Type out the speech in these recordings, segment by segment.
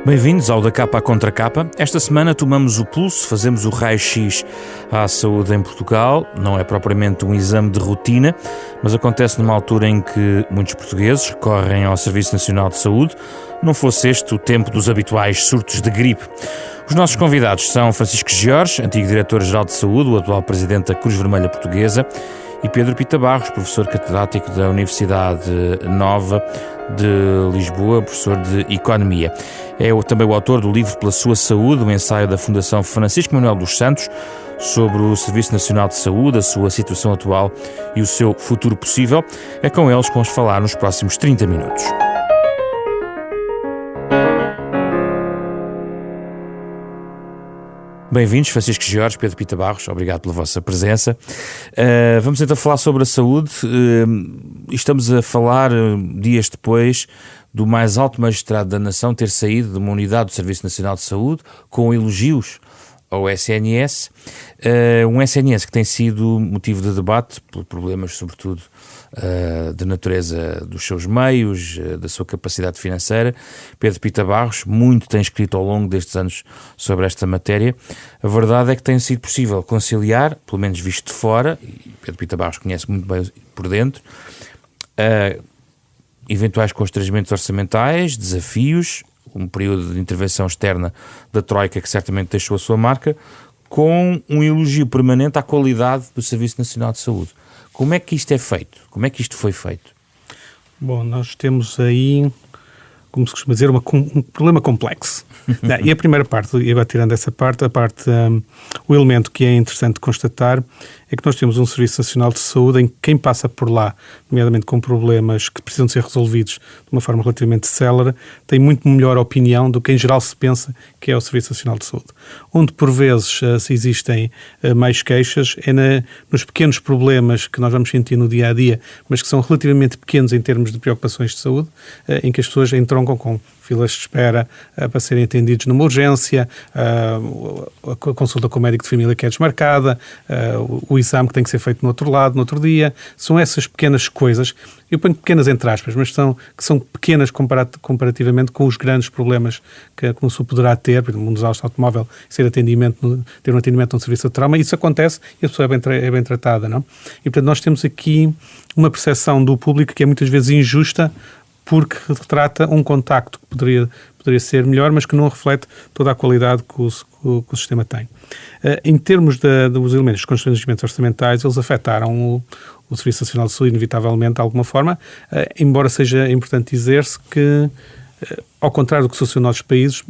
Bem-vindos ao Da Capa à Contra Capa. Esta semana tomamos o pulso, fazemos o raio-x à saúde em Portugal. Não é propriamente um exame de rotina, mas acontece numa altura em que muitos portugueses recorrem ao Serviço Nacional de Saúde, não fosse este o tempo dos habituais surtos de gripe. Os nossos convidados são Francisco Jorge, antigo Diretor-Geral de Saúde, o atual Presidente da Cruz Vermelha Portuguesa, e Pedro Pita Barros, professor catedrático da Universidade Nova de Lisboa, professor de Economia. É também o autor do livro Pela Sua Saúde, um ensaio da Fundação Francisco Manuel dos Santos sobre o Serviço Nacional de Saúde, a sua situação atual e o seu futuro possível. É com eles que vamos falar nos próximos 30 minutos. Bem-vindos, Francisco Jorge, Pedro Pita Barros, obrigado pela vossa presença. Vamos então falar sobre a saúde. Estamos a falar dias depois do mais alto magistrado da nação ter saído de uma unidade do Serviço Nacional de Saúde com elogios ao SNS, um SNS que tem sido motivo de debate por problemas, sobretudo, de natureza dos seus meios, da sua capacidade financeira. Pedro Pita Barros muito tem escrito ao longo destes anos sobre esta matéria. A verdade é que tem sido possível conciliar, pelo menos visto de fora, e Pedro Pita Barros conhece muito bem por dentro, eventuais constrangimentos orçamentais, desafios, um período de intervenção externa da Troika que certamente deixou a sua marca, com um elogio permanente à qualidade do Serviço Nacional de Saúde. Como é que isto é feito? Como é que isto foi feito? Bom, nós temos aí, como se costuma dizer, um problema complexo. E a primeira parte, e agora tirando essa parte, o elemento que é interessante constatar é que nós temos um Serviço Nacional de Saúde em que quem passa por lá, nomeadamente com problemas que precisam de ser resolvidos de uma forma relativamente célere, tem muito melhor opinião do que em geral se pensa que é o Serviço Nacional de Saúde. Onde por vezes se existem mais queixas é nos pequenos problemas que nós vamos sentir no dia-a-dia, mas que são relativamente pequenos em termos de preocupações de saúde, em que as pessoas entroncam com filas de espera para serem atendidos numa urgência, a consulta com o médico de família que é desmarcada, o exame que tem que ser feito no outro lado, no outro dia. São essas pequenas coisas, eu ponho pequenas entre aspas, mas que são pequenas comparativamente com os grandes problemas que uma pessoa poderá ter, por exemplo, um desastre automóvel, ter um atendimento num serviço de trauma. Isso acontece e a pessoa é bem tratada, não? E, portanto, nós temos aqui uma percepção do público que é muitas vezes injusta, porque retrata um contacto que poderia ser melhor, mas que não reflete toda a qualidade que o sistema tem. Em termos dos elementos, dos constrangimentos orçamentais, eles afetaram o Serviço Nacional de Saúde, inevitavelmente, de alguma forma, embora seja importante dizer-se que, ao contrário do que sucedeu nos outros países,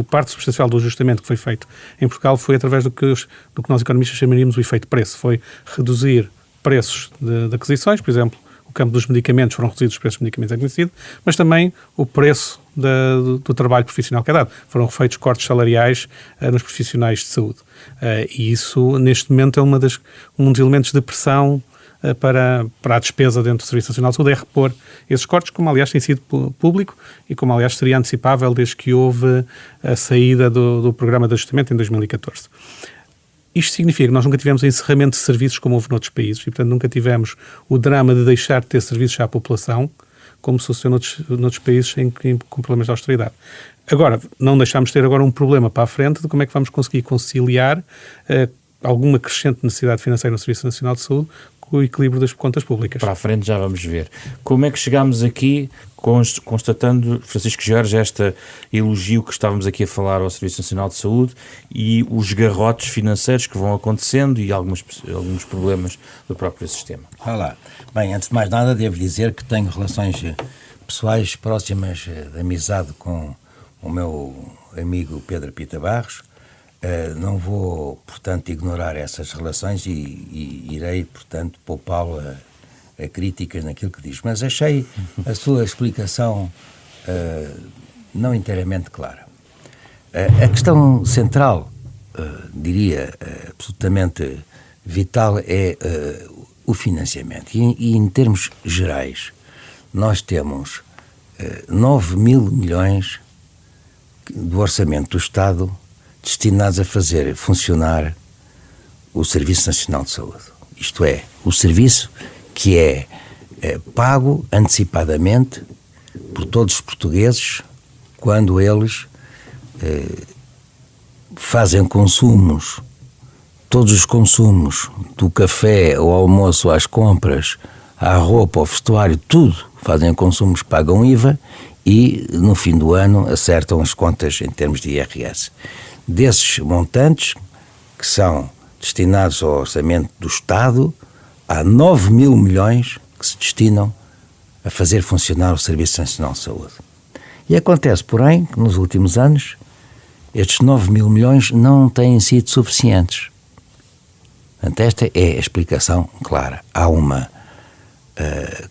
parte substancial do ajustamento que foi feito em Portugal foi através do que nós economistas chamaríamos o efeito preço. Foi reduzir preços de aquisições, por exemplo, o campo dos medicamentos, foram reduzidos os preços dos medicamentos, é conhecido, mas também o preço do trabalho profissional que é dado. Foram feitos cortes salariais nos profissionais de saúde. E isso, neste momento, é um dos elementos de pressão para a despesa dentro do Serviço Nacional de Saúde, é repor esses cortes, como aliás tem sido público e como aliás seria antecipável desde que houve a saída do programa de ajustamento em 2014. Isto significa que nós nunca tivemos encerramento de serviços como houve noutros países e, portanto, nunca tivemos o drama de deixar de ter serviços à população, como sucedeu noutros países com problemas de austeridade. Agora, não deixamos de ter agora um problema para a frente de como é que vamos conseguir conciliar alguma crescente necessidade financeira no Serviço Nacional de Saúde com o equilíbrio das contas públicas. Para a frente já vamos ver. Como é que chegámos aqui, constatando, Francisco Jorge, este elogio que estávamos aqui a falar ao Serviço Nacional de Saúde e os garrotes financeiros que vão acontecendo e alguns problemas do próprio sistema? Olá. Bem, antes de mais nada, devo dizer que tenho relações pessoais próximas de amizade com o meu amigo Pedro Pita Barros. Não vou, portanto, ignorar essas relações e irei, portanto, poupá-lo a críticas naquilo que diz. Mas achei a sua explicação não inteiramente clara. A questão central, diria, absolutamente vital, é o financiamento. E em termos gerais, nós temos 9 mil milhões do orçamento do Estado destinados a fazer funcionar o Serviço Nacional de Saúde. Isto é, o serviço que é pago antecipadamente por todos os portugueses quando eles fazem consumos, todos os consumos, do café ao almoço, às compras, à roupa, ao vestuário, tudo, fazem consumos, pagam IVA e no fim do ano acertam as contas em termos de IRS. Desses montantes, que são destinados ao orçamento do Estado, há 9 mil milhões que se destinam a fazer funcionar o Serviço Nacional de Saúde. E acontece, porém, que nos últimos anos estes 9 mil milhões não têm sido suficientes. Portanto, esta é a explicação clara. Há uma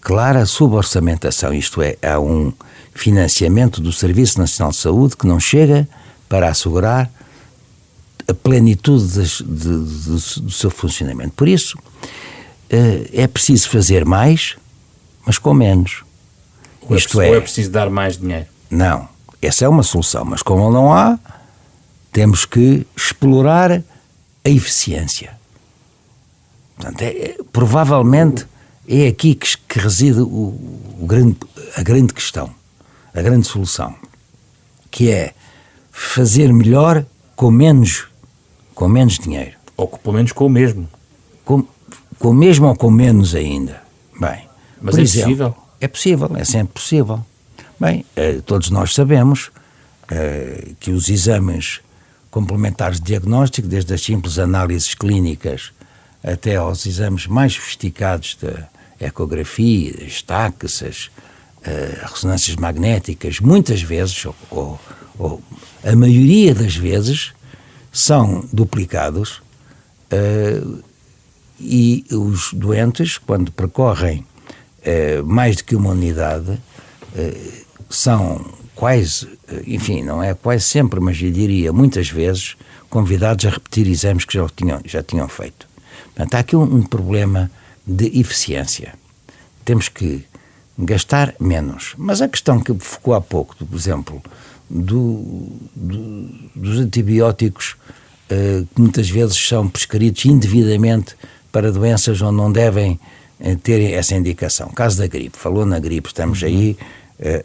clara suborçamentação, isto é, há um financiamento do Serviço Nacional de Saúde que não chega para assegurar a plenitude do seu funcionamento. Por isso, é preciso fazer mais, mas com menos. Ou é preciso dar mais dinheiro? Não, essa é uma solução, mas como não há, temos que explorar a eficiência. Portanto, provavelmente é aqui que reside a grande questão, a grande solução, que é fazer melhor com menos dinheiro. Ou pelo menos com o mesmo. Com o mesmo ou com menos ainda. Bem, mas é possível? É possível, é sempre possível. Bem, todos nós sabemos que os exames complementares de diagnóstico, desde as simples análises clínicas até aos exames mais sofisticados da ecografia, as TACs, as ressonâncias magnéticas, muitas vezes, ou a maioria das vezes, são duplicados e os doentes, quando percorrem mais do que uma unidade, são quase, enfim, não é quase sempre, mas eu diria muitas vezes, convidados a repetir exames que já tinham feito. Portanto, há aqui um problema de eficiência. Temos que gastar menos. Mas a questão que focou há pouco, por exemplo, dos antibióticos que muitas vezes são prescritos indevidamente para doenças onde não devem ter essa indicação. Caso da gripe, falou na gripe, estamos aí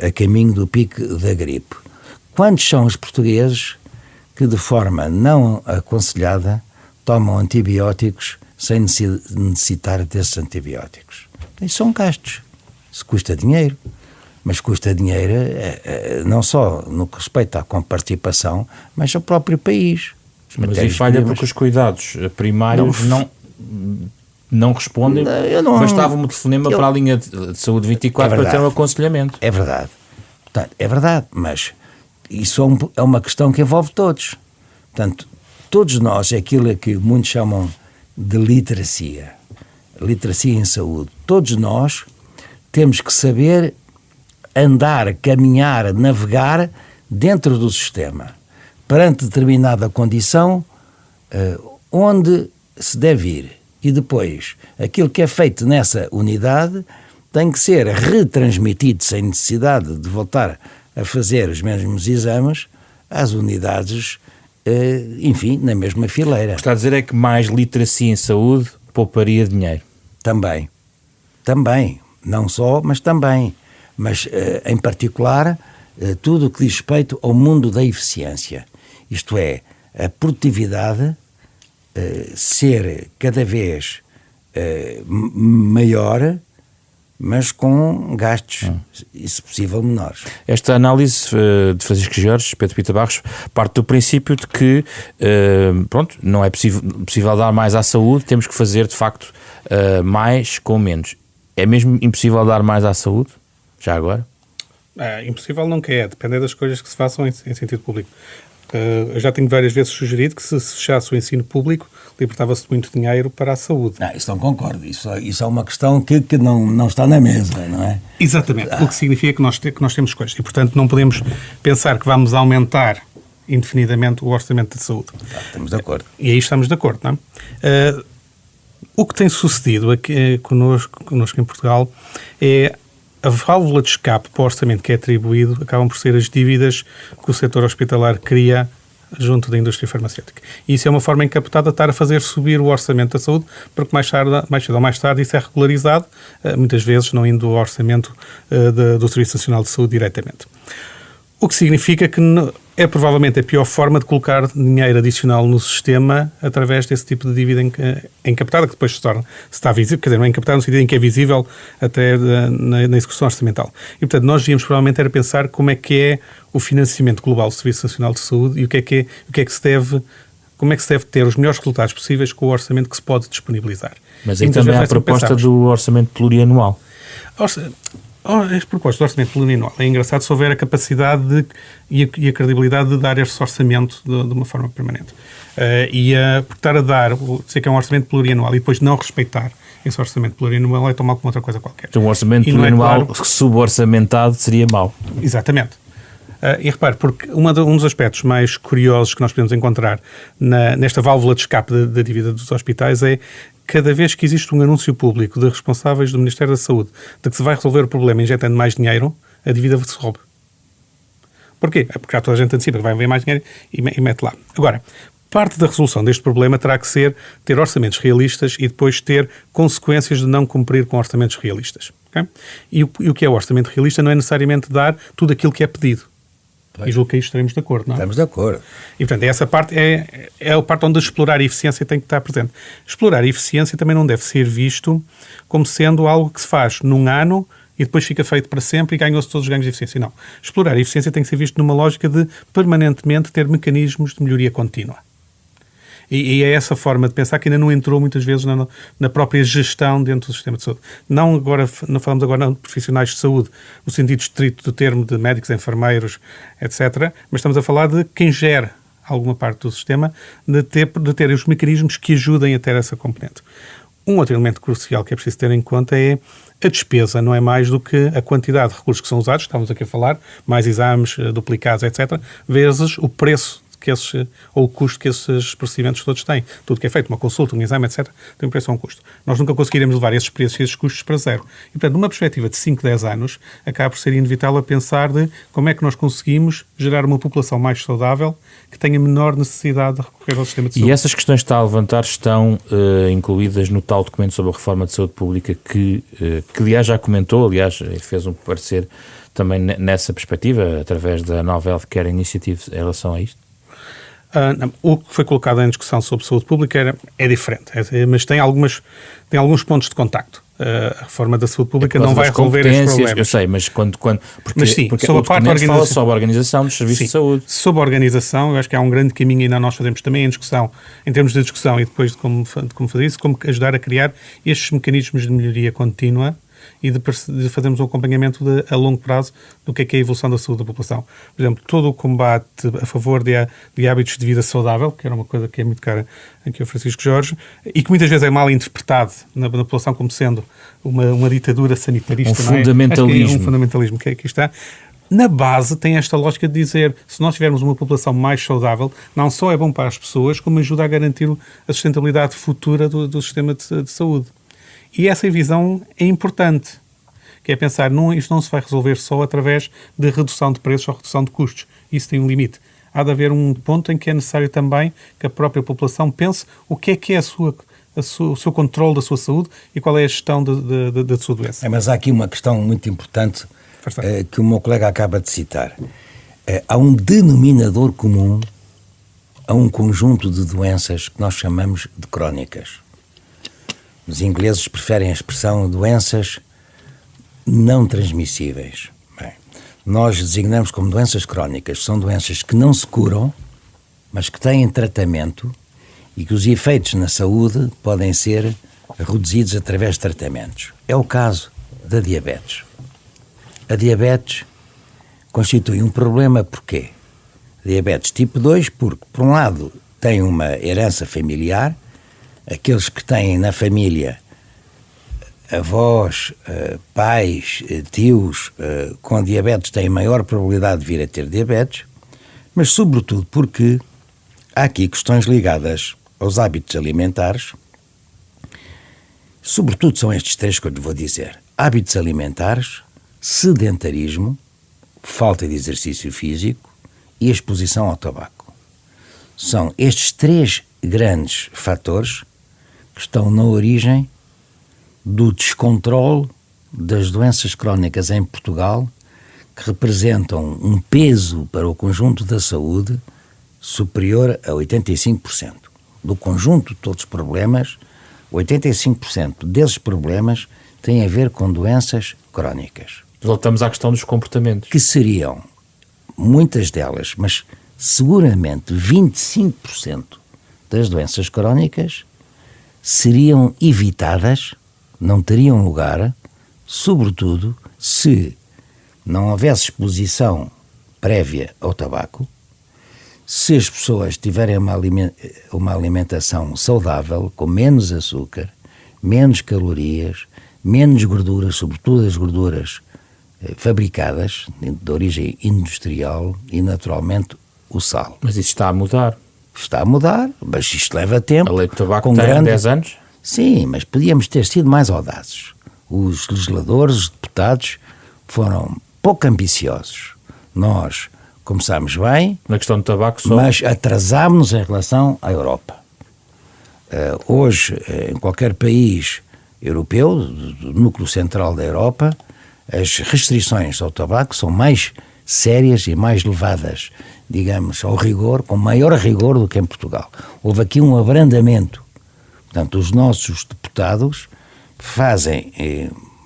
a caminho do pico da gripe. Quantos são os portugueses que de forma não aconselhada tomam antibióticos sem necessitar desses antibióticos? Isso são gastos. Isso custa dinheiro. Mas custa dinheiro não só no que respeita à participação, mas ao próprio país. Mas aí falha porque os cuidados primários não respondem. Bastava um telefonema para a linha de saúde 24 para ter um aconselhamento. É verdade. Portanto, é verdade, mas isso é uma questão que envolve todos. Portanto, todos nós, é aquilo que muitos chamam de literacia em saúde. Todos nós temos que saber andar, caminhar, navegar dentro do sistema, perante determinada condição, onde se deve ir. E depois, aquilo que é feito nessa unidade tem que ser retransmitido sem necessidade de voltar a fazer os mesmos exames às unidades, enfim, na mesma fileira. O que está a dizer é que mais literacia em saúde pouparia dinheiro. Também. Não só, mas também. Mas, em particular, tudo o que diz respeito ao mundo da eficiência. Isto é, a produtividade ser cada vez maior, mas com gastos, se possível, menores. Esta análise de Francisco Jorge, Pedro Pita Barros, parte do princípio de que não é possível dar mais à saúde, temos que fazer, de facto, mais com menos. É mesmo impossível dar mais à saúde? Já agora? Impossível nunca é, depende das coisas que se façam em sentido público. Eu já tenho várias vezes sugerido que se fechasse o ensino público, libertava-se muito dinheiro para a saúde. Isso não concordo, isso é uma questão que não está na mesa, não é? Exatamente, o que significa que nós temos coisas e, portanto, não podemos pensar que vamos aumentar indefinidamente o orçamento de saúde. Estamos de acordo. E aí estamos de acordo, não é? O que tem sucedido aqui connosco em Portugal é a válvula de escape para o orçamento que é atribuído acabam por ser as dívidas que o setor hospitalar cria junto da indústria farmacêutica. E isso é uma forma encapotada de estar a fazer subir o orçamento da saúde, porque mais cedo ou mais tarde isso é regularizado, muitas vezes não indo ao orçamento do Serviço Nacional de Saúde diretamente. O que significa que é provavelmente a pior forma de colocar dinheiro adicional no sistema através desse tipo de dívida encapotada, que depois se está visível, quer dizer, não é encapotada no sentido em que é visível até na execução orçamental. E, portanto, nós devíamos provavelmente era pensar como é que é o financiamento global do Serviço Nacional de Saúde e como é que se deve ter os melhores resultados possíveis com o orçamento que se pode disponibilizar. Mas aí também há a proposta do orçamento plurianual. Este propósito do orçamento plurianual é engraçado se houver a capacidade e a credibilidade de dar este orçamento de uma forma permanente. Porque estar a dizer que é um orçamento plurianual e depois não respeitar esse orçamento plurianual é tomar como outra coisa qualquer. Então um orçamento plurianual suborçamentado seria mau. Exatamente. E repare, porque um dos aspectos mais curiosos que nós podemos encontrar nesta válvula de escape da dívida dos hospitais é cada vez que existe um anúncio público de responsáveis do Ministério da Saúde de que se vai resolver o problema injetando mais dinheiro, a dívida se sobe. Porquê? É porque já toda a gente antecipa que vai haver mais dinheiro e mete lá. Agora, parte da resolução deste problema terá que ser ter orçamentos realistas e depois ter consequências de não cumprir com orçamentos realistas. Okay? E o que é o orçamento realista não é necessariamente dar tudo aquilo que é pedido. E julgo que aí estaremos de acordo, não é? Estamos de acordo. E, portanto, essa parte é a parte onde explorar a eficiência tem que estar presente. Explorar a eficiência também não deve ser visto como sendo algo que se faz num ano e depois fica feito para sempre e ganhou-se todos os ganhos de eficiência. Não. Explorar a eficiência tem que ser visto numa lógica de permanentemente ter mecanismos de melhoria contínua. E é essa forma de pensar que ainda não entrou muitas vezes na própria gestão dentro do sistema de saúde. Não falamos agora de profissionais de saúde, no sentido estrito do termo de médicos, enfermeiros, etc. Mas estamos a falar de quem gera alguma parte do sistema, de ter os mecanismos que ajudem a ter essa componente. Um outro elemento crucial que é preciso ter em conta é a despesa, não é mais do que a quantidade de recursos que são usados, estamos aqui a falar, mais exames duplicados, etc., vezes o preço ou o custo que esses procedimentos todos têm. Tudo que é feito, uma consulta, um exame, etc., tem um preço ou um custo. Nós nunca conseguiremos levar esses preços e esses custos para zero. E, portanto, numa perspectiva de 5, 10 anos, acaba por ser inevitável a pensar de como é que nós conseguimos gerar uma população mais saudável que tenha menor necessidade de recorrer ao sistema de saúde. E essas questões que está a levantar estão incluídas no tal documento sobre a reforma de saúde pública que aliás, já comentou, fez um parecer também nessa perspectiva, através da nova Healthcare Initiative em relação a isto? O que foi colocado em discussão sobre saúde pública é diferente, mas tem alguns pontos de contacto. A reforma da saúde pública não vai resolver estes problemas. Eu sei, mas porque sobre a parte da organização, fala sobre a organização dos serviços de saúde. Sobre a organização, eu acho que há um grande caminho ainda nós fazemos também em discussão, em termos de discussão e depois de como fazer isso, como ajudar a criar estes mecanismos de melhoria contínua e de fazermos um acompanhamento a longo prazo do que é a evolução da saúde da população. Por exemplo, todo o combate a favor de hábitos de vida saudável, que era uma coisa que é muito cara aqui ao Francisco Jorge, e que muitas vezes é mal interpretado na população como sendo uma ditadura sanitarista. Um fundamentalismo. Um fundamentalismo que aqui está. Na base tem esta lógica de dizer, se nós tivermos uma população mais saudável, não só é bom para as pessoas, como ajuda a garantir a sustentabilidade futura do sistema de saúde. E essa visão é importante, que é pensar, isto não se vai resolver só através de redução de preços ou redução de custos. Isso tem um limite. Há de haver um ponto em que é necessário também que a própria população pense o que é o seu controle da sua saúde e qual é a gestão da sua doença. Mas há aqui uma questão muito importante que o meu colega acaba de citar. Há um denominador comum a um conjunto de doenças que nós chamamos de crónicas. Os ingleses preferem a expressão doenças não transmissíveis. Bem, nós designamos como doenças crónicas. São doenças que não se curam, mas que têm tratamento e que os efeitos na saúde podem ser reduzidos através de tratamentos. É o caso da diabetes. A diabetes constitui um problema porquê? Diabetes tipo 2 porque, por um lado, tem uma herança familiar. Aqueles que têm na família avós, pais, tios com diabetes têm maior probabilidade de vir a ter diabetes, mas sobretudo porque há aqui questões ligadas aos hábitos alimentares. Sobretudo são estes três que eu lhe vou dizer: hábitos alimentares, sedentarismo, falta de exercício físico e exposição ao tabaco. São estes três grandes fatores que estão na origem do descontrole das doenças crónicas em Portugal, que representam um peso para o conjunto da saúde superior a 85%. Do conjunto de todos os problemas, 85% desses problemas têm a ver com doenças crónicas. Voltamos à questão dos comportamentos. Que seriam, muitas delas, mas seguramente 25% das doenças crónicas seriam evitadas, não teriam lugar, sobretudo se não houvesse exposição prévia ao tabaco, se as pessoas tiverem uma alimentação saudável, com menos açúcar, menos calorias, menos gorduras, sobretudo as gorduras fabricadas, de origem industrial, e naturalmente o sal. Mas isso está a mudar. Está a mudar, mas isto leva tempo. A lei do tabaco tem 10 anos? Sim, mas podíamos ter sido mais audazes. Os legisladores, os deputados, foram pouco ambiciosos. Nós começámos bem, na questão do tabaco só, mas atrasámos-nos em relação à Europa. Hoje, em qualquer país europeu, do núcleo central da Europa, as restrições ao tabaco são mais sérias e mais levadas, digamos, ao rigor, com maior rigor do que em Portugal. Houve aqui um abrandamento. Portanto, os nossos deputados fazem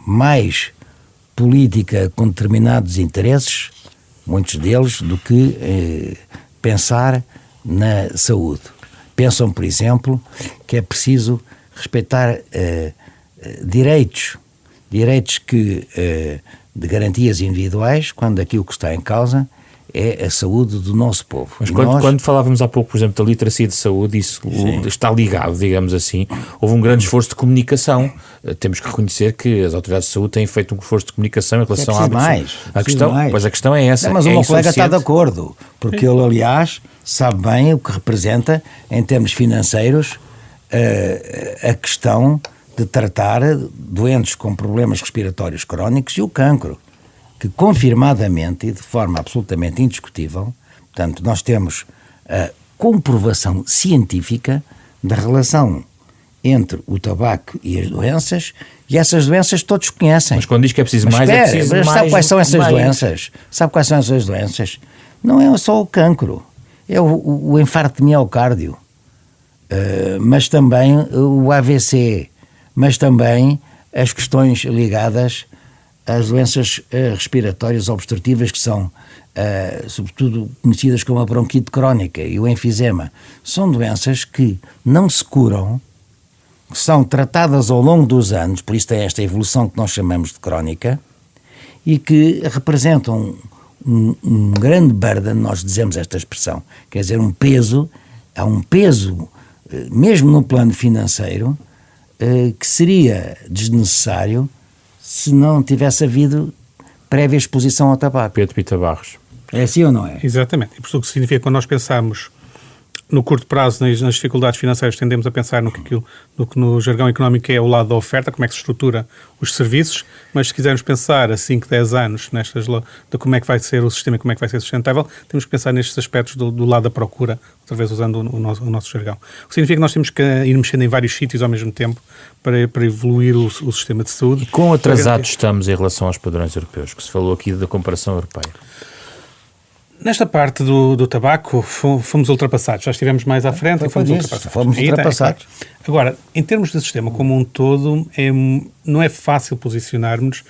mais política com determinados interesses, muitos deles, do que pensar na saúde. Pensam, por exemplo, que é preciso respeitar direitos que, de garantias individuais, quando aqui o que está em causa é a saúde do nosso povo. Mas quando falávamos há pouco, por exemplo, da literacia de saúde, isso está ligado, digamos assim. Houve um grande esforço de comunicação. Temos que reconhecer que as autoridades de saúde têm feito um esforço de comunicação em relação à questão. Pois a questão é essa. Não, mas o meu colega está de acordo, porque ele, aliás, sabe bem o que representa, em termos financeiros, a questão de tratar doentes com problemas respiratórios crónicos e o cancro, que confirmadamente e de forma absolutamente indiscutível, portanto, nós temos a comprovação científica da relação entre o tabaco e as doenças, e essas doenças todos conhecem. Mas quando diz que é preciso mais, espera, é preciso mais. Sabe quais são essas doenças? Sabe quais são essas doenças? Não é só o cancro, é o infarto de miocárdio, mas também o AVC, mas também as questões ligadas às doenças respiratórias obstrutivas, que são, sobretudo, conhecidas como a bronquite crónica e o enfisema. São doenças que não se curam, que são tratadas ao longo dos anos, por isso tem esta evolução que nós chamamos de crónica, e que representam um grande burden, nós dizemos esta expressão, quer dizer, há um peso, mesmo no plano financeiro, que seria desnecessário se não tivesse havido prévia exposição ao tabaco. Pedro Pita Barros. É assim ou não é? Exatamente. E por isso o que significa que quando nós pensamos no curto prazo nas dificuldades financeiras, tendemos a pensar no que no jargão económico é o lado da oferta, como é que se estrutura os serviços, mas se quisermos pensar a 5, 10 anos de como é que vai ser o sistema e como é que vai ser sustentável, temos que pensar nestes aspectos do lado da procura, outra vez usando o nosso jargão. O que significa que nós temos que ir mexendo em vários sítios ao mesmo tempo para evoluir o sistema de saúde. E quão atrasados estamos em relação aos padrões europeus, que se falou aqui da comparação europeia? Nesta parte do tabaco fomos ultrapassados, já estivemos mais à frente e fomos ultrapassados. Fomos ultrapassados. Agora, em termos de sistema como um todo, não é fácil posicionarmos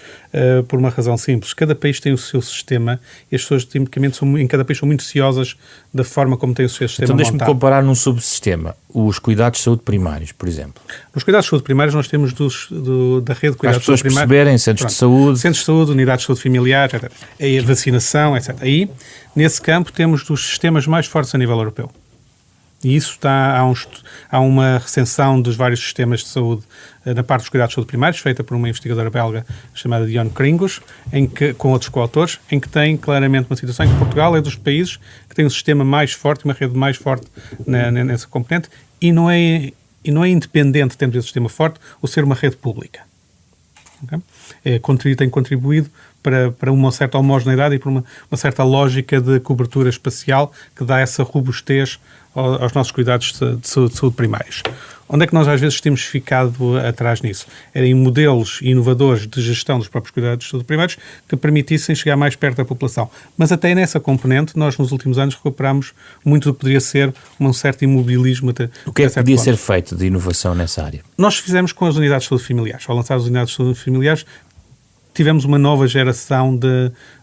por uma razão simples. Cada país tem o seu sistema e as pessoas, tipicamente, em cada país são muito ciosas da forma como tem o seu sistema montado. Então deixe-me comparar num subsistema os cuidados de saúde primários, por exemplo. Nos cuidados de saúde primários nós temos da rede de cuidados de saúde primários. As pessoas perceberem, centros de saúde. Centros de saúde, unidades de saúde familiar, etc. A vacinação, etc. Aí, nesse campo, temos dos sistemas mais fortes a nível europeu. E isso há uma recensão dos vários sistemas de saúde na parte dos cuidados de saúde primários, feita por uma investigadora belga chamada Dionne Kringos, com outros coautores, em que tem claramente uma situação em que Portugal é dos países que tem um sistema mais forte, uma rede mais forte nessa componente, e não é independente de termos esse sistema forte ou ser uma rede pública. Okay? Tem contribuído para uma certa homogeneidade e para uma certa lógica de cobertura espacial que dá essa robustez aos nossos cuidados de saúde primários. Onde é que nós às vezes temos ficado atrás nisso? Era em modelos inovadores de gestão dos próprios cuidados de saúde primários que permitissem chegar mais perto da população. Mas até nessa componente, nós nos últimos anos recuperamos muito do que poderia ser um certo imobilismo. O que é que podia ser feito de inovação nessa área? Nós fizemos com as unidades de saúde familiares. Ao lançar as unidades de saúde familiares, tivemos uma nova geração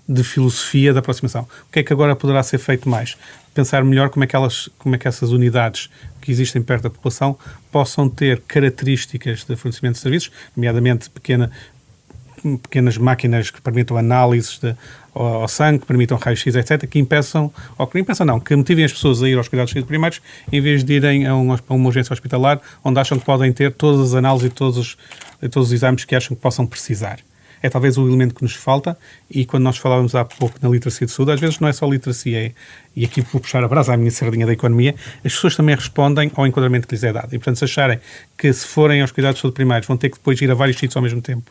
de filosofia de aproximação. O que é que agora poderá ser feito mais? Pensar melhor como é que essas unidades que existem perto da população possam ter características de fornecimento de serviços, nomeadamente pequenas máquinas que permitam análises ao sangue, que permitam raio-x, etc., que motivem as pessoas a ir aos cuidados primários em vez de irem a uma urgência hospitalar onde acham que podem ter todas as análises e todos os exames que acham que possam precisar. É talvez o elemento que nos falta, e quando nós falávamos há pouco na literacia de saúde, às vezes não é só literacia, e aqui vou puxar a brasa à minha sardinha da economia, as pessoas também respondem ao enquadramento que lhes é dado. E, portanto, se acharem que se forem aos cuidados de saúde primários vão ter que depois ir a vários sítios ao mesmo tempo,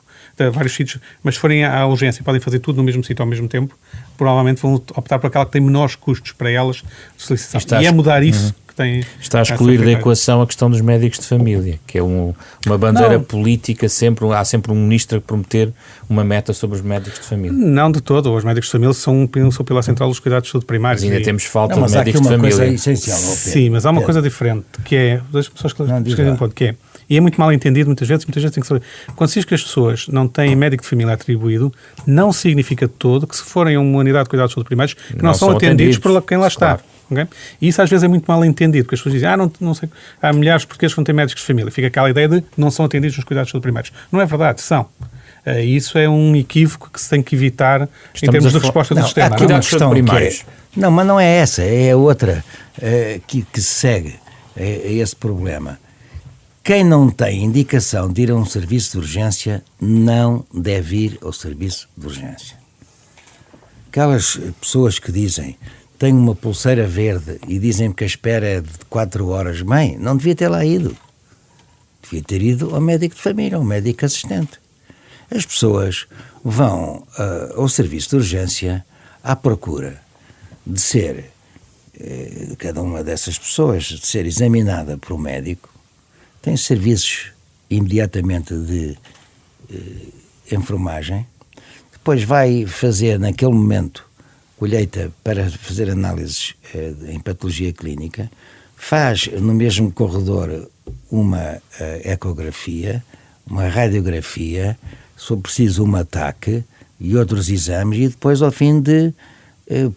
mas se forem à urgência e podem fazer tudo no mesmo sítio ao mesmo tempo, provavelmente vão optar por aquela que tem menores custos para elas de solicitação. E é mudar isso. Está a excluir da equação a questão dos médicos de família, que é uma bandeira política, há sempre um ministro a prometer uma meta sobre os médicos de família. Não de todo, os médicos de família são pela central dos cuidados de saúde primários. Mas ainda temos falta de médicos de família. Coisa essencial, sim, mas há uma coisa diferente, que é, deixa-me só esclarecer um ponto, que é, e é muito mal entendido muitas vezes tem que saber, quando se diz que as pessoas não têm médico de família atribuído, não significa de todo que se forem a uma unidade de cuidados de saúde primários, que não são atendidos por quem lá está. Claro. Okay? E isso às vezes é muito mal entendido, porque as pessoas dizem, não sei, há milhares de portugueses que não têm médicos de família. Fica aquela ideia de não são atendidos nos cuidados de saúde primários. Não é verdade, são. Isso é um equívoco que se tem que evitar em termos de resposta do sistema. Há aqui uma questão primários. Não, mas não é essa, é outra que se segue a esse problema. Quem não tem indicação de ir a um serviço de urgência não deve ir ao serviço de urgência. Aquelas pessoas que dizem tenho uma pulseira verde e dizem-me que a espera é de 4 horas, bem, não devia ter lá ido. Devia ter ido ao médico de família, ao médico assistente. As pessoas vão ao serviço de urgência à procura de ser, cada uma dessas pessoas, de ser examinada por um médico, tem serviços imediatamente de enfermagem, depois vai fazer naquele momento colheita para fazer análises em patologia clínica, faz no mesmo corredor uma ecografia, uma radiografia, se for preciso um ataque e outros exames, e depois ao fim de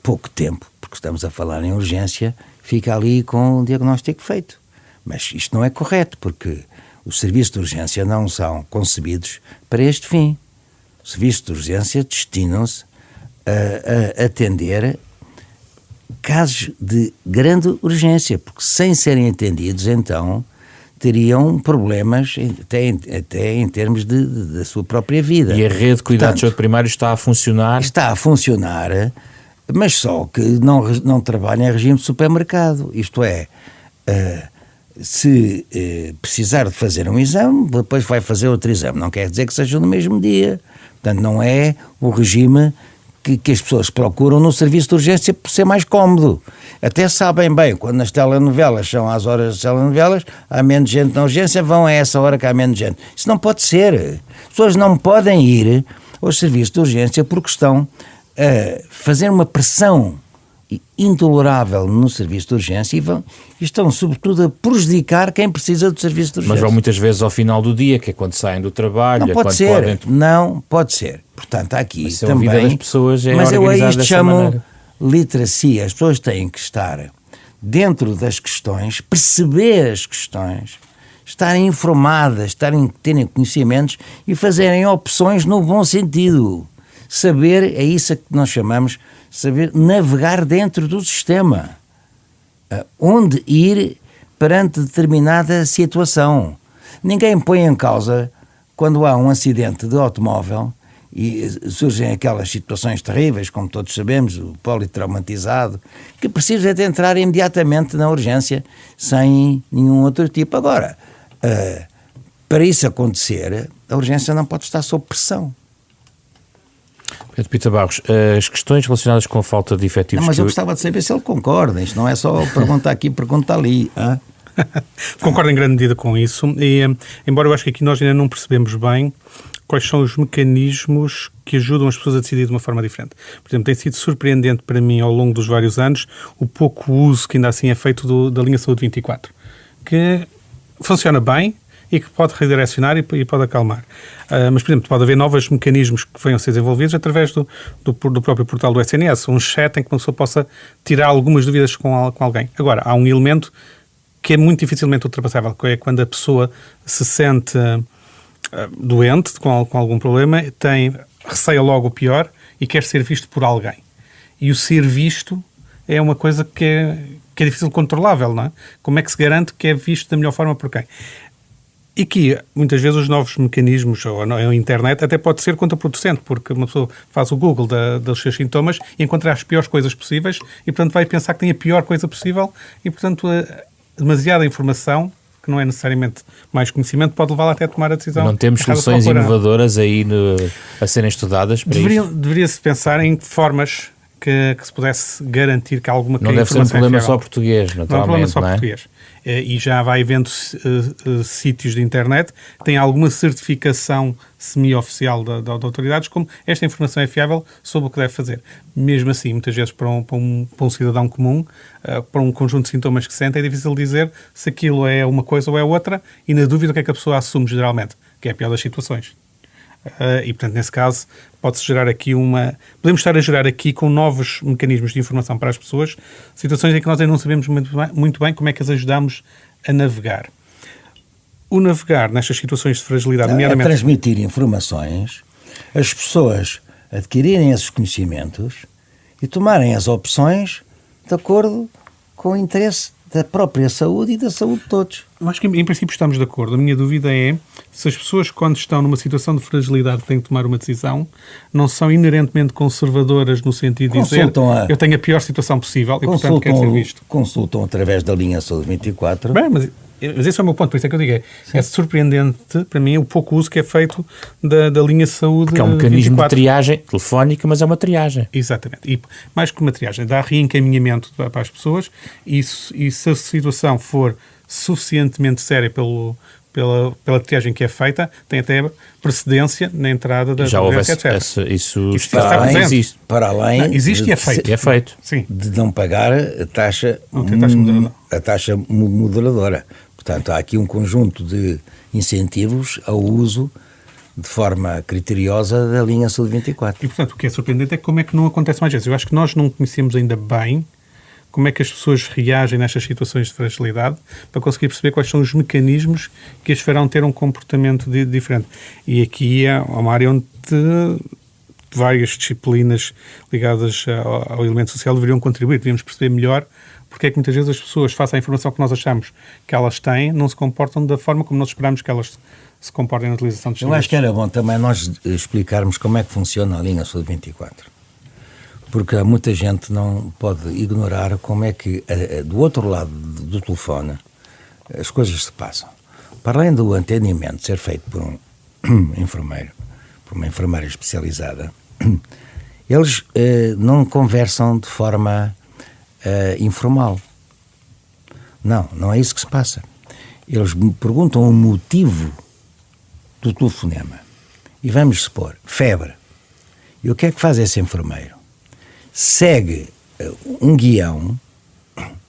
pouco tempo, porque estamos a falar em urgência, fica ali com o diagnóstico feito. Mas isto não é correto, porque os serviços de urgência não são concebidos para este fim. Os serviços de urgência destinam-se a atender casos de grande urgência, porque sem serem atendidos, então, teriam problemas até em termos da sua própria vida. E a rede de cuidados de saúde primários está a funcionar? Está a funcionar, mas só que não trabalha em regime de supermercado. Isto é, se precisar de fazer um exame, depois vai fazer outro exame. Não quer dizer que seja no mesmo dia. Portanto, não é o regime que as pessoas procuram no serviço de urgência por ser mais cómodo. Até sabem bem, quando as telenovelas são às horas das telenovelas, há menos gente na urgência, vão a essa hora que há menos gente. Isso não pode ser. As pessoas não podem ir aos serviços de urgência porque estão a fazer uma pressão intolerável no serviço de urgência e estão sobretudo a prejudicar quem precisa do serviço de urgência. Mas vão muitas vezes ao final do dia, que é quando saem do trabalho. Não pode ser, não pode ser. Portanto, há aqui mas também... a vida das pessoas é mas eu a isto chamo maneira. Literacia. As pessoas têm que estar dentro das questões, perceber as questões, estarem informadas, terem conhecimentos e fazerem opções no bom sentido. Saber, é isso que nós chamamos, saber navegar dentro do sistema. Onde ir perante determinada situação. Ninguém põe em causa, quando há um acidente de automóvel e surgem aquelas situações terríveis, como todos sabemos, o politraumatizado, que precisa de entrar imediatamente na urgência sem nenhum outro tipo. Agora, para isso acontecer, a urgência não pode estar sob pressão. Pedro Pita Barros, as questões relacionadas com a falta de efetivos... Não, mas eu gostava de saber se ele concorda. Isto não é só pergunta aqui, pergunta ali. Concordo em grande medida com isso. E, embora eu acho que aqui nós ainda não percebemos bem quais são os mecanismos que ajudam as pessoas a decidir de uma forma diferente. Por exemplo, tem sido surpreendente para mim, ao longo dos vários anos, o pouco uso que ainda assim é feito da linha Saúde 24, que funciona bem e que pode redirecionar e pode acalmar. Mas, por exemplo, pode haver novos mecanismos que venham a ser desenvolvidos através do próprio portal do SNS, um chat em que uma pessoa possa tirar algumas dúvidas com alguém. Agora, há um elemento que é muito dificilmente ultrapassável, que é quando a pessoa se sente doente, com algum problema, receia logo o pior e quer ser visto por alguém. E o ser visto é uma coisa que é difícil controlável, não é? Como é que se garante que é visto da melhor forma por quem? E que, muitas vezes, os novos mecanismos, ou a internet, até pode ser contraproducente, porque uma pessoa faz o Google dos seus sintomas e encontra as piores coisas possíveis e, portanto, vai pensar que tem a pior coisa possível e, portanto, demasiada informação, que não é necessariamente mais conhecimento, pode levá-la até a tomar a decisão. Não temos soluções inovadoras aí a serem estudadas para isto? Deveria-se pensar em formas que se pudesse garantir que alguma não deve ser um problema só português, naturalmente. Não é um problema só português. E já vai havendo sítios de internet que têm alguma certificação semi-oficial da autoridades, como esta informação é fiável sobre o que deve fazer. Mesmo assim, muitas vezes para um cidadão comum, para um conjunto de sintomas que sente, é difícil dizer se aquilo é uma coisa ou é outra, e na dúvida o que é que a pessoa assume geralmente, que é a pior das situações. E, portanto, nesse caso, pode-se gerar aqui podemos estar a gerar aqui, com novos mecanismos de informação para as pessoas, situações em que nós ainda não sabemos muito bem como é que as ajudamos a navegar. O navegar nestas situações de fragilidade, nomeadamente... A transmitir informações, as pessoas adquirirem esses conhecimentos e tomarem as opções de acordo com o interesse da própria saúde e da saúde de todos. Eu acho que, em princípio, estamos de acordo. A minha dúvida é se as pessoas, quando estão numa situação de fragilidade, têm que tomar uma decisão, não são inerentemente conservadoras no sentido de dizer eu tenho a pior situação possível e, portanto, quero ser visto. Consultam através da linha Saúde 24. Bem, mas esse é o meu ponto, por isso é que eu digo. É surpreendente, para mim, o pouco uso que é feito da linha Saúde 24. Porque é um mecanismo de triagem telefónica, mas é uma triagem. Exatamente. E mais que uma triagem, dá reencaminhamento para as pessoas e se a situação for suficientemente séria pela triagem que é feita, tem até precedência na entrada da já houve etc. Isso está presente. Existe. Para além não, existe e é feito. É feito. Sim. De não pagar a taxa moderadora. Portanto, há aqui um conjunto de incentivos ao uso de forma criteriosa da linha Saúde 24. E, portanto, o que é surpreendente é como é que não acontece mais vezes. Eu acho que nós não conhecemos ainda bem como é que as pessoas reagem nestas situações de fragilidade para conseguir perceber quais são os mecanismos que as farão ter um comportamento diferente. E aqui é uma área onde várias disciplinas ligadas ao elemento social deveriam contribuir. Devíamos perceber melhor porque é que muitas vezes as pessoas, face à informação que nós achamos que elas têm, não se comportam da forma como nós esperamos que elas se comportem na utilização de serviços. Eu acho que era bom também nós explicarmos como é que funciona a linha Saúde 24. Porque muita gente não pode ignorar como é que, do outro lado do telefone, as coisas se passam. Para além do atendimento ser feito por um enfermeiro, por uma enfermeira especializada, eles não conversam de forma informal. Não é isso que se passa. Eles me perguntam o motivo do telefonema. E vamos supor, febre. E o que é que faz esse enfermeiro? Segue um guião,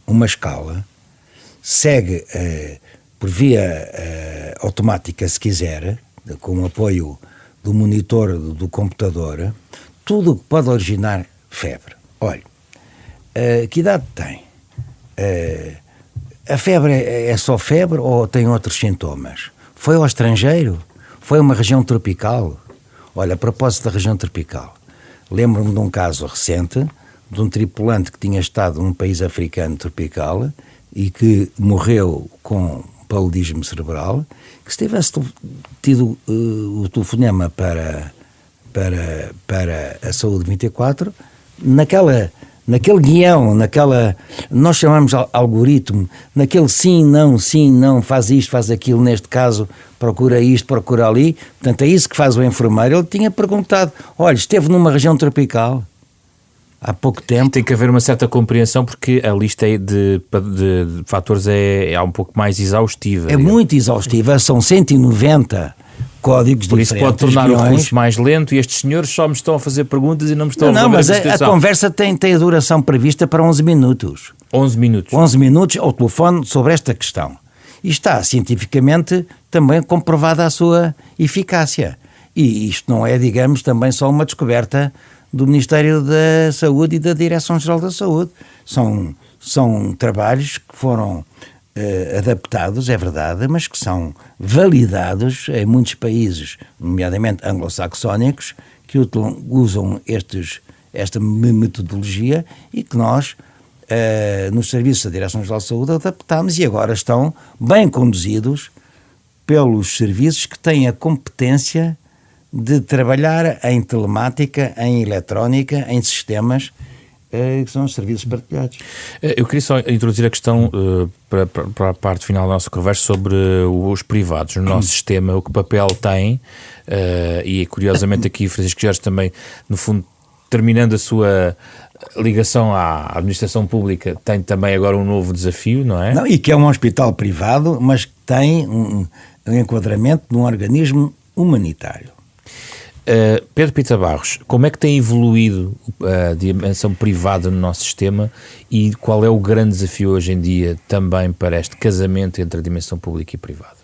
uma escala, segue por via automática, se quiser, com o apoio do monitor do computador, tudo o que pode originar febre. Olha, que idade tem? A febre é só febre ou tem outros sintomas? Foi ao estrangeiro? Foi a uma região tropical? Olha, a propósito da região tropical, lembro-me de um caso recente de um tripulante que tinha estado num país africano tropical e que morreu com paludismo cerebral, que se tivesse tido o telefonema para a Saúde 24, naquele guião, nós chamamos algoritmo, naquele sim, não, faz isto, faz aquilo, neste caso, procura isto, procura ali. Portanto, é isso que faz o enfermeiro. Ele tinha perguntado, olha, esteve numa região tropical há pouco tempo. Tem que haver uma certa compreensão, porque a lista de fatores é um pouco mais exaustiva. É muito exaustiva, são 190 códigos por diferentes. Por isso pode tornar o curso mais lento, e estes senhores só me estão a fazer perguntas e não me estão a resolver mas a situação. A conversa tem a duração prevista para 11 minutos. 11 minutos? 11 minutos ao telefone sobre esta questão. E está cientificamente também comprovada a sua eficácia. E isto não é, digamos, também só uma descoberta do Ministério da Saúde e da Direção-Geral da Saúde. São trabalhos que foram adaptados, é verdade, mas que são validados em muitos países, nomeadamente anglo-saxónicos, que usam esta metodologia e que nós, nos serviços da Direção-Geral da Saúde, adaptamos e agora estão bem conduzidos pelos serviços que têm a competência de trabalhar em telemática, em eletrónica, em sistemas, que são os serviços partilhados. Eu queria só introduzir a questão para a parte final da nossa conversa sobre os privados no nosso sistema, o que papel tem, e curiosamente aqui Francisco Jorge também, no fundo, terminando a sua ligação à administração pública, tem também agora um novo desafio, não é? Não, e que é um hospital privado, mas que tem um enquadramento de um organismo humanitário. Pedro Pita Barros, como é que tem evoluído a dimensão privada no nosso sistema e qual é o grande desafio hoje em dia também para este casamento entre a dimensão pública e privada?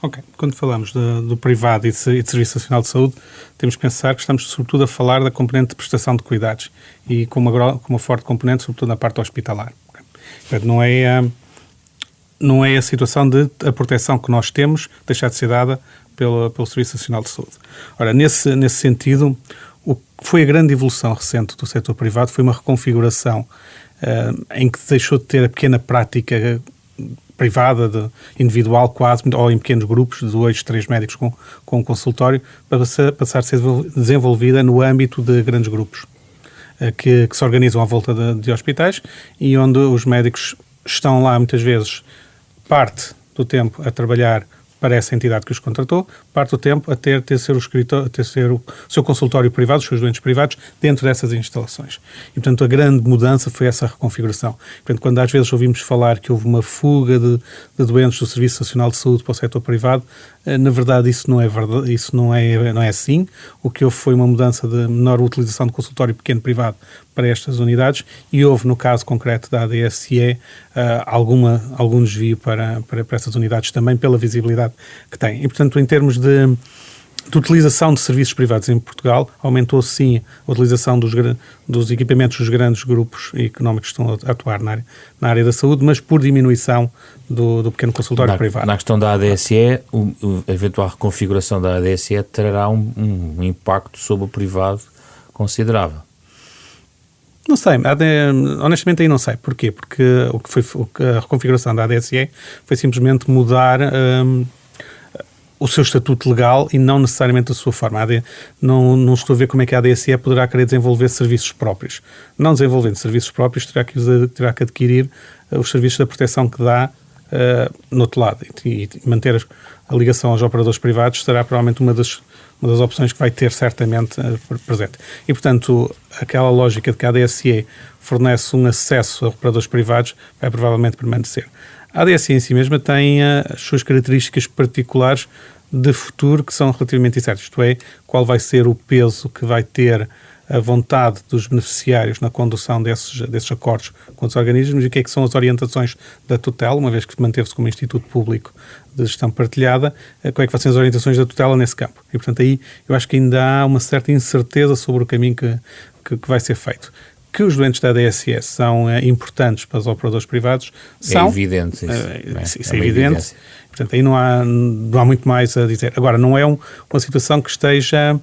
Ok, quando falamos do privado e de Serviço Nacional de Saúde, temos que pensar que estamos sobretudo a falar da componente de prestação de cuidados e com uma forte componente sobretudo na parte hospitalar. Okay? Portanto, não é a situação de a proteção que nós temos deixar de ser dada pelo Serviço Nacional de Saúde. Ora, nesse sentido, o que foi a grande evolução recente do setor privado foi uma reconfiguração em que deixou de ter a pequena prática privada, individual quase, ou em pequenos grupos de 2, 3 médicos com um consultório, para passar a ser desenvolvida no âmbito de grandes grupos que se organizam à volta de hospitais e onde os médicos estão lá muitas vezes parte do tempo a trabalhar para essa entidade que os contratou, parte do tempo a ter o seu consultório privado, os seus doentes privados, dentro dessas instalações. E, portanto, a grande mudança foi essa reconfiguração. Portanto, quando às vezes ouvimos falar que houve uma fuga de doentes do Serviço Nacional de Saúde para o setor privado, na verdade isso não é verdade, isso não é assim. O que houve foi uma mudança de menor utilização de consultório pequeno privado para estas unidades e houve, no caso concreto da ADSE, algum desvio para essas unidades também pela visibilidade que têm. E, portanto, em termos de utilização de serviços privados em Portugal, aumentou sim a utilização dos equipamentos dos grandes grupos económicos que estão a atuar na área da saúde, mas por diminuição do pequeno consultório privado. Na questão da ADSE, a eventual reconfiguração da ADSE terá um impacto sobre o privado considerável. Não sei, honestamente aí não sei. Porquê? Porque a reconfiguração da ADSE foi simplesmente mudar o seu estatuto legal e não necessariamente a sua forma. Não estou a ver como é que a ADSE poderá querer desenvolver serviços próprios. Não desenvolvendo serviços próprios, terá que adquirir os serviços da proteção que dá no outro lado. E manter a ligação aos operadores privados será provavelmente uma das opções que vai ter certamente presente. E, portanto, aquela lógica de que a ADSE fornece um acesso a operadores privados vai provavelmente permanecer. A ADSE em si mesma tem as suas características particulares de futuro que são relativamente incertas, isto é, qual vai ser o peso que vai ter a vontade dos beneficiários na condução desses acordos com os organismos e o que é que são as orientações da tutela, uma vez que manteve-se como Instituto Público de Gestão Partilhada, qual é que vão ser as orientações da tutela nesse campo. E, portanto, aí eu acho que ainda há uma certa incerteza sobre o caminho que vai ser feito. Que os doentes da ADSE são importantes para os operadores privados são... É evidente isso. Isso é evidente. Portanto, aí não há muito mais a dizer. Agora, não é uma situação que esteja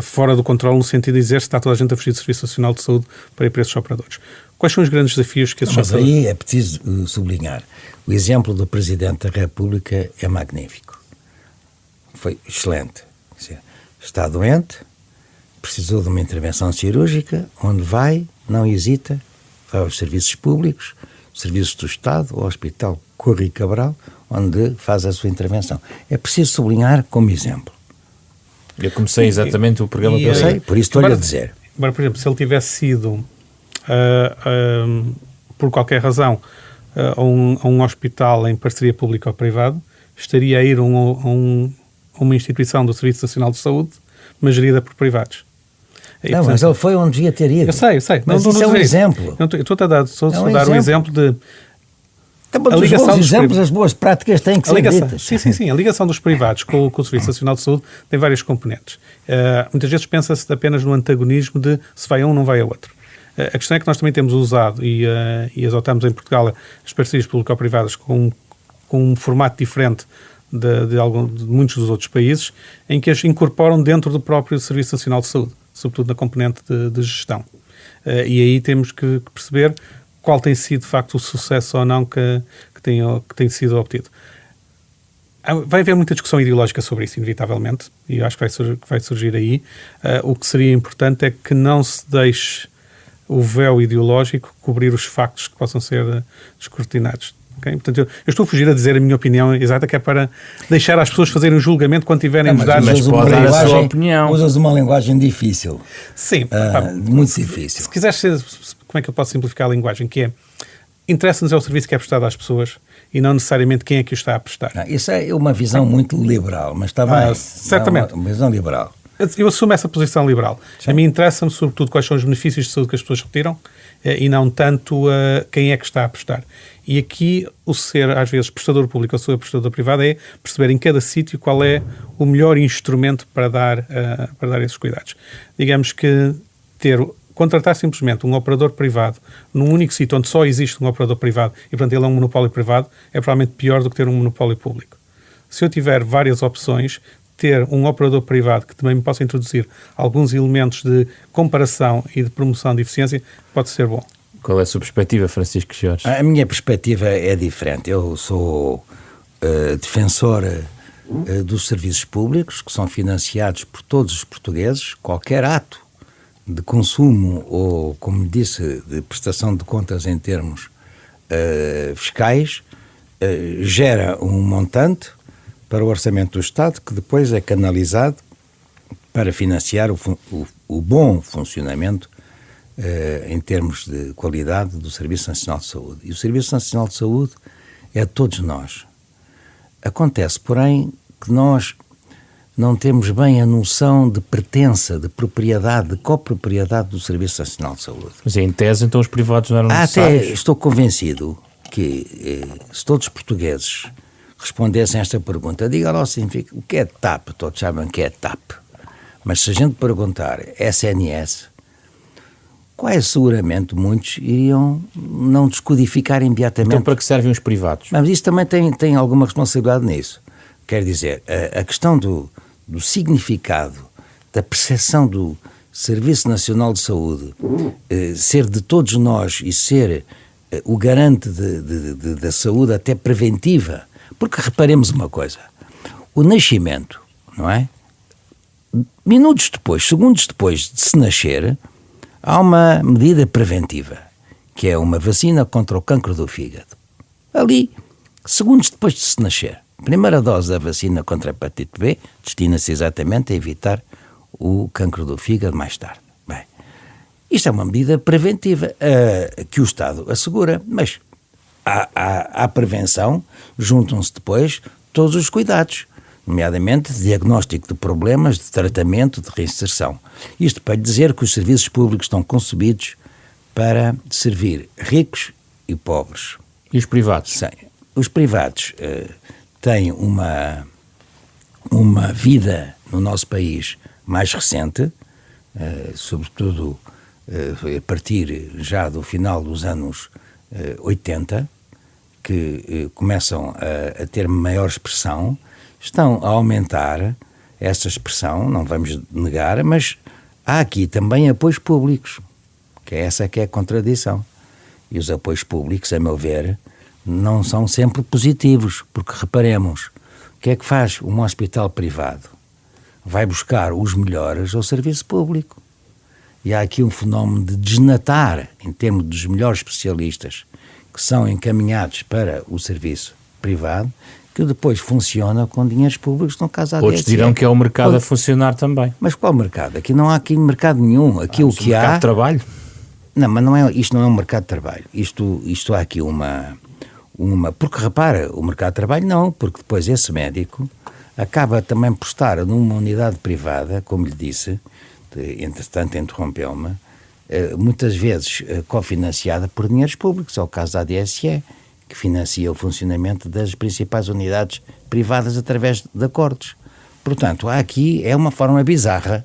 fora do controle no sentido de dizer se está toda a gente a fugir do Serviço Nacional de Saúde para ir para esses operadores. Quais são os grandes desafios que esses operadores... Mas aí é preciso sublinhar. O exemplo do Presidente da República é magnífico. Foi excelente. Está doente, precisou de uma intervenção cirúrgica, onde vai, não hesita, vai aos serviços públicos, serviços do Estado, o Hospital Correia e Cabral, onde faz a sua intervenção. É preciso sublinhar como exemplo. Eu comecei exatamente o programa Eu sei, por isso estou-lhe a dizer. Agora, por exemplo, se ele tivesse sido, por qualquer razão, a um hospital em parceria pública ou privado, estaria a ir a uma instituição do Serviço Nacional de Saúde, mas gerida por privados. E, não, portanto, mas ele foi onde devia ter ido. Eu sei. Mas isso é um exemplo. Eu estou a dar um exemplo de... A ligação dos exemplos, as boas práticas têm que ser ditas. Sim. A ligação dos privados com o Serviço Nacional de Saúde tem várias componentes. Muitas vezes pensa-se apenas no antagonismo de se vai a um, não vai a outro. A questão é que nós também temos usado e adotamos em Portugal as parcerias público-privadas com um formato diferente de muitos dos outros países, em que as incorporam dentro do próprio Serviço Nacional de Saúde, sobretudo na componente de gestão. E aí temos que perceber qual tem sido, de facto, o sucesso ou não que tem sido obtido. Vai haver muita discussão ideológica sobre isso, inevitavelmente, e eu acho que vai surgir aí. O que seria importante é que não se deixe o véu ideológico cobrir os factos que possam ser escrutinados. Okay? Portanto, eu estou a fugir a dizer a minha opinião exata, que é para deixar as pessoas fazerem um julgamento quando tiverem os dados. Mas pode dar a sua opinião. Usas uma linguagem difícil. Sim. Muito difícil. Se quiseres ser... Como é que eu posso simplificar a linguagem? Que é, interessa-nos é o serviço que é prestado às pessoas e não necessariamente quem é que o está a prestar. Não, isso é uma visão muito liberal, mas está bem. Certamente. É uma visão liberal. Eu assumo essa posição liberal. Sim. A mim interessa-me, sobretudo, quais são os benefícios de saúde que as pessoas retiram e não tanto quem é que está a prestar. E aqui, o ser, às vezes, prestador público ou ser prestador privado é perceber em cada sítio qual é o melhor instrumento para dar esses cuidados. Digamos que contratar simplesmente um operador privado num único sítio onde só existe um operador privado e, portanto, ele é um monopólio privado, é provavelmente pior do que ter um monopólio público. Se eu tiver várias opções, ter um operador privado que também me possa introduzir alguns elementos de comparação e de promoção de eficiência, pode ser bom. Qual é a sua perspectiva, Francisco Jorge? A minha perspectiva é diferente. Eu sou defensor dos serviços públicos, que são financiados por todos os portugueses. Qualquer ato de consumo ou, como disse, de prestação de contas em termos fiscais, gera um montante para o orçamento do Estado, que depois é canalizado para financiar o bom funcionamento em termos de qualidade do Serviço Nacional de Saúde. E o Serviço Nacional de Saúde é de todos nós. Acontece, porém, que nós não temos bem a noção de pertença, de propriedade, de copropriedade do Serviço Nacional de Saúde. Mas em tese, então, os privados não eram necessários? Até estou convencido que, se todos os portugueses respondessem a esta pergunta, diga lá assim, o que é TAP? Todos sabem que é TAP. Mas se a gente perguntar SNS, quais seguramente muitos iriam não descodificar imediatamente. Então, para que servem os privados? Mas isso também tem alguma responsabilidade nisso. Quer dizer, a questão do significado, da percepção do Serviço Nacional de Saúde ser de todos nós e ser o garante da saúde até preventiva. Porque reparemos uma coisa, o nascimento, não é? Minutos depois, segundos depois de se nascer, há uma medida preventiva, que é uma vacina contra o cancro do fígado. Ali, segundos depois de se nascer, a primeira dose da vacina contra a hepatite B destina-se exatamente a evitar o cancro do fígado mais tarde. Bem, isto é uma medida preventiva que o Estado assegura, mas à prevenção juntam-se depois todos os cuidados, nomeadamente de diagnóstico de problemas, de tratamento, de reinserção. Isto para dizer que os serviços públicos estão concebidos para servir ricos e pobres. E os privados? Sim. Os privados têm uma vida no nosso país mais recente, sobretudo a partir já do final dos anos 80, que começam a ter maior expressão, estão a aumentar essa expressão, não vamos negar, mas há aqui também apoios públicos, que essa que é a contradição. E os apoios públicos, a meu ver, não são sempre positivos, porque reparemos, o que é que faz um hospital privado? Vai buscar os melhores ao serviço público. e há aqui um fenómeno de desnatar, em termos dos melhores especialistas, que são encaminhados para o serviço privado, que depois funciona com dinheiros públicos, no caso da ADSE. Outros dirão que é o mercado a funcionar também. Mas qual mercado? Aqui não há mercado nenhum. Aqui o que há... mercado de trabalho? Não, mas isto não é um mercado de trabalho. Isto há aqui uma... Porque repara, o mercado de trabalho não, porque depois esse médico acaba também por estar numa unidade privada, como lhe disse, entretanto interrompeu-me, muitas vezes cofinanciada por dinheiros públicos. É o caso da ADSE, que financia o funcionamento das principais unidades privadas através de acordos. Portanto, aqui é uma forma bizarra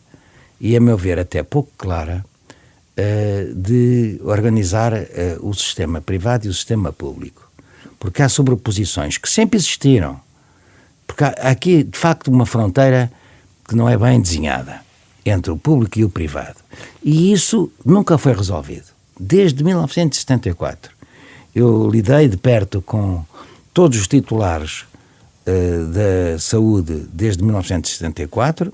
e, a meu ver, até pouco clara, de organizar o sistema privado e o sistema público. Porque há sobreposições que sempre existiram. Porque há aqui, de facto, uma fronteira que não é bem desenhada entre o público e o privado. E isso nunca foi resolvido. Desde 1974. Eu lidei de perto com todos os titulares da saúde desde 1974.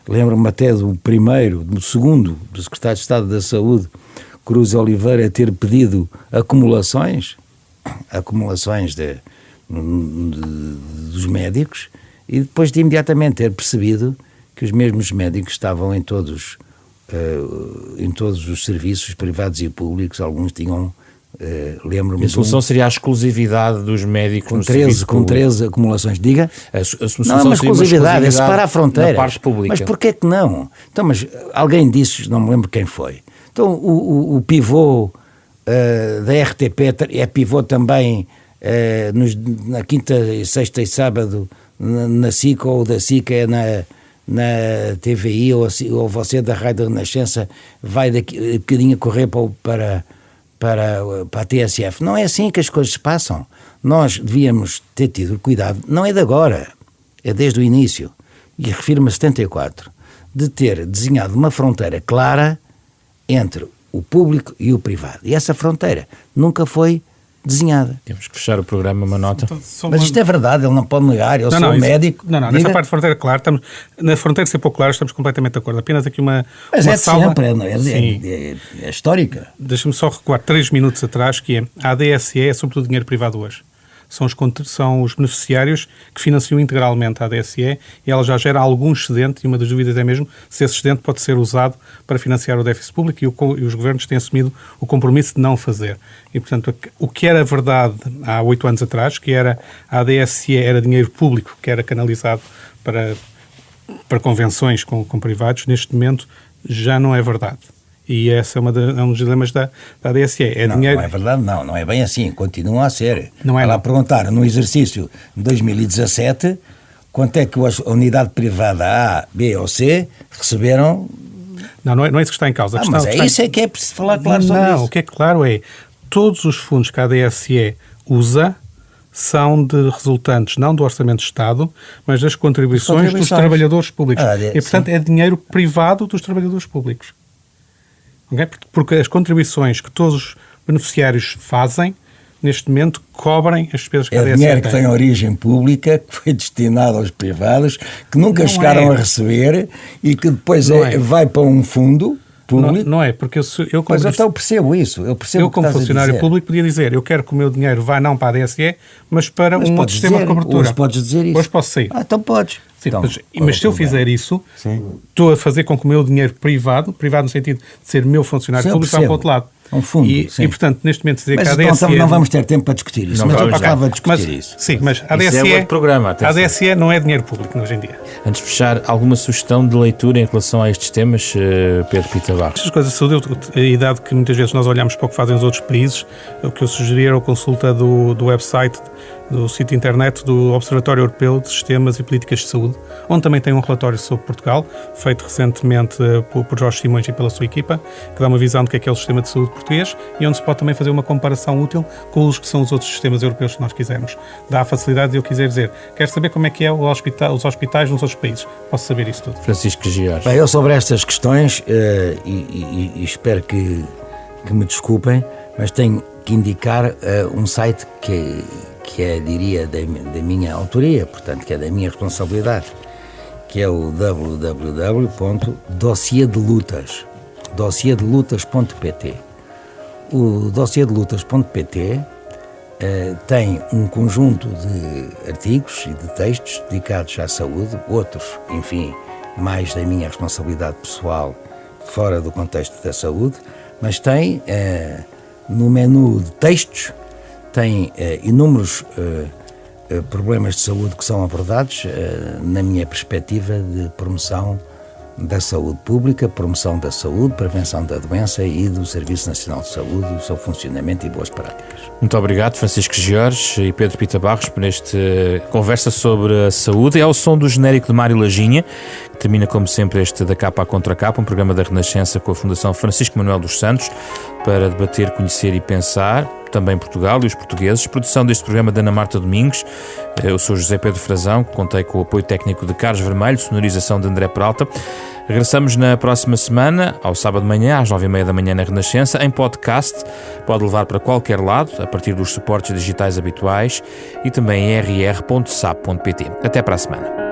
Lembro-me até do segundo, do secretário de Estado da Saúde, Cruz Oliveira, ter pedido acumulações dos médicos, e depois de imediatamente ter percebido que os mesmos médicos estavam em todos os serviços privados e públicos. Alguns tinham, lembro-me... A solução seria a exclusividade dos médicos no serviço público. Com 13 acumulações. Diga? A solução não é uma exclusividade, é separar a fronteira. Na parte pública. Mas porquê que não? Então, mas alguém disse, não me lembro quem foi. Então, o pivô da RTP é pivô também na quinta, sexta e sábado na SIC, ou da SIC é na TVI, ou você da Rádio Renascença vai daqui um bocadinho a correr para a TSF. Não é assim que as coisas se passam. Nós devíamos ter tido cuidado, não é de agora, é desde o início, e refiro-me a 74, de ter desenhado uma fronteira clara entre o público e o privado. E essa fronteira nunca foi desenhada. Temos que fechar o programa, uma nota. Mas isto é verdade, ele não pode negar, eu sou médico. Não, nessa parte de fronteira, claro, na fronteira de ser pouco claro, estamos completamente de acordo. Apenas aqui uma Mas uma é salva. Sempre, é histórica. Deixa-me só recuar 3 minutos atrás, que é a ADSE é sobretudo dinheiro privado hoje. São os beneficiários que financiam integralmente a ADSE, e ela já gera algum excedente, e uma das dúvidas é mesmo se esse excedente pode ser usado para financiar o déficit público, e os governos têm assumido o compromisso de não fazer. E, portanto, o que era verdade há 8 anos atrás, que era a ADSE era dinheiro público que era canalizado para convenções com privados, neste momento já não é verdade. E esse é um dos dilemas da ADSE. Não é verdade, não é bem assim, continua a ser. Não é. Ela perguntar no exercício de 2017 quanto é que a unidade privada A, B ou C receberam. Não é isso que está em causa. Mas isso é que é preciso falar claro sobre isso. Não, o que é claro é, todos os fundos que a ADSE usa são de resultantes não do Orçamento de Estado, mas das contribuições dos trabalhadores públicos. E, portanto, é dinheiro privado dos trabalhadores públicos. Okay? Porque as contribuições que todos os beneficiários fazem, neste momento, cobrem as despesas que a ADSE tem. É dinheiro que tem origem pública, que foi destinado aos privados, que nunca chegaram a receber e que depois vai para um fundo público. Não é, porque eu mas até eu percebo isso. Eu como funcionário público, podia dizer, eu quero que o meu dinheiro vá não para a ADSE, mas para um outro sistema de cobertura. Hoje podes dizer isso. Hoje posso sair. Então podes. Sim, então, mas se eu fizer isso, estou a fazer com que o meu dinheiro privado no sentido de ser meu funcionário público, vá para o outro lado. Um fundo, e, portanto, neste momento dizer mas que a ADSE... Então não vamos ter tempo para discutir isso. Mas eu gostava de discutir isso. Sim, mas a ADSE, é outro programa, a ADSE não é dinheiro público hoje em dia. Antes de fechar, alguma sugestão de leitura em relação a estes temas, Pedro Pita Barros? Estas coisas de saúde, e dado que muitas vezes nós olhamos para o que fazem os outros países, o que eu sugeri era a consulta do website, do sítio internet do Observatório Europeu de Sistemas e Políticas de Saúde, onde também tem um relatório sobre Portugal, feito recentemente por Jorge Simões e pela sua equipa, que dá uma visão do que é o sistema de saúde português e onde se pode também fazer uma comparação útil com os que são os outros sistemas europeus que nós quisermos. Dá a facilidade de eu quiser dizer, quero saber como é que é os hospitais nos outros países. Posso saber isso tudo. Francisco Giares. Bem, eu sobre estas questões, e espero que me desculpem, mas tenho que indicar um site que é, diria, da minha autoria, portanto, que é da minha responsabilidade, que é o www.dossiedelutas, dossiedelutas.pt. O dossiedelutas.pt tem um conjunto de artigos e de textos dedicados à saúde, outros, enfim, mais da minha responsabilidade pessoal, fora do contexto da saúde, mas tem, no menu de textos, tem inúmeros problemas de saúde que são abordados na minha perspectiva de promoção da saúde pública, promoção da saúde, prevenção da doença e do Serviço Nacional de Saúde, o seu funcionamento e boas práticas. Muito obrigado, Francisco Jorge e Pedro Pita Barros, por esta conversa sobre a saúde. É ao som do genérico de Mário Laginha, que termina, como sempre, este Da Capa à Contra Capa, um programa da Renascença com a Fundação Francisco Manuel dos Santos, para debater, conhecer e pensar também Portugal e os portugueses. Produção deste programa da Ana Marta Domingos. Eu sou José Pedro Frazão, contei com o apoio técnico de Carlos Vermelho, sonorização de André Peralta. Regressamos na próxima semana, ao sábado de manhã, às 9h30 da manhã na Renascença, em podcast. Pode levar para qualquer lado, a partir dos suportes digitais habituais e também em rr.sap.pt. Até para a semana.